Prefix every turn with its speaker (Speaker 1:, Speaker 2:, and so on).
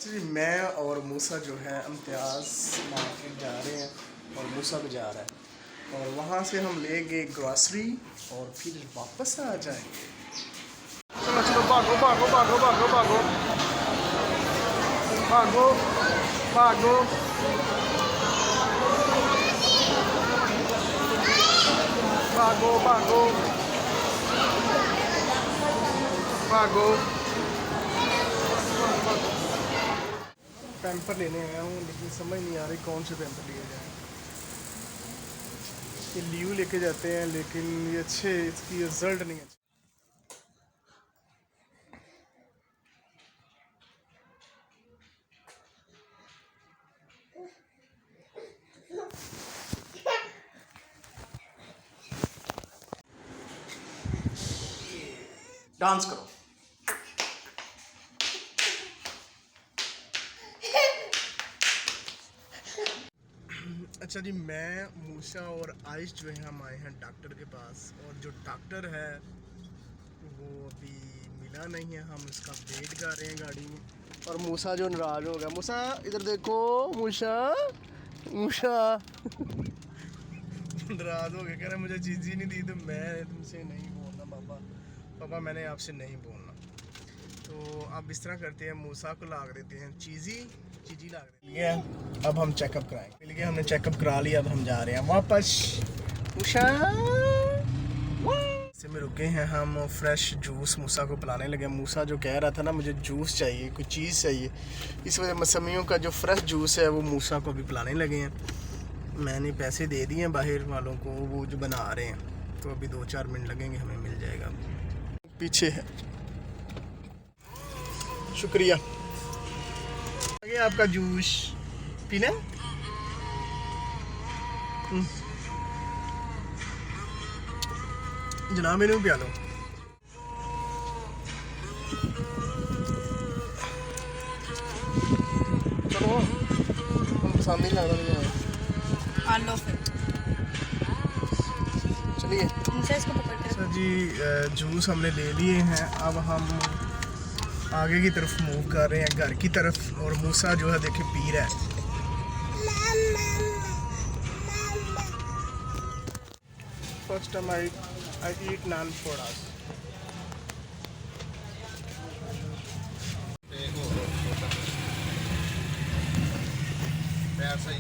Speaker 1: जी मैं और मूसा जो है इम्तियाज़ मार्केट जा रहे हैं और मूसा भी जा रहा है और वहाँ से हम लेंगे ग्रॉसरी और फिर वापस आ जाएंगे। चलो चलो भागो भागो भागो भागो भागो भागो भागो भागो भागो भागो। पैम्पर लेने आया हूँ लेकिन समझ नहीं आ रही कौन से पैम्पर लिए जाएँ। ये लीव लेके जाते हैं लेकिन ये अच्छे इसकी रिजल्ट नहीं है। डांस करो। अच्छा जी मैं मूसा और आइश जो है हम आए हैं डॉक्टर के पास और जो डॉक्टर है वो अभी मिला नहीं है। हम उसका वेट कर रहे हैं गाड़ी में और मूसा जो नाराज़ हो गया। मूसा इधर देखो मूसा मूसा नाराज़ हो गया कह रहा मुझे चीज़ ही नहीं दी तो मैं तुमसे नहीं बोलना पापा पापा मैंने आपसे नहीं बोलना। तो अब इस तरह करते हैं मूसा को लाग देते हैं चीज़ी लाग देते हैं। अब हम चेकअप कराएंगे मिल गया हमने चेकअप करा लिया। अब हम जा रहे हैं वापस। मूसा से में रुके हैं हम फ्रेश जूस मूसा को पिलाने लगे। मूसा जो कह रहा था ना मुझे जूस चाहिए कोई चीज़ चाहिए इस वजह मौसमियों का जो फ्रेश जूस है वो मूसा को भी पिलाने लगे हैं। मैंने पैसे दे दिए हैं बाहर वालों को वो जो बना रहे हैं तो अभी 2-4 मिनट लगेंगे हमें मिल जाएगा। पीछे है शुक्रिया। आगे आपका जूस पीना जनाब मेनू पिया लो। चलो पसंद नहीं लग रहा चलिए। सर जी जूस हमने ले लिए हैं। अब हम आगे की तरफ मूव कर रहे हैं घर की तरफ और मूसा जो है देखिए पी रहा है। फर्स्ट टाइम आई ईट नान पकौड़ा।
Speaker 2: पैसा ही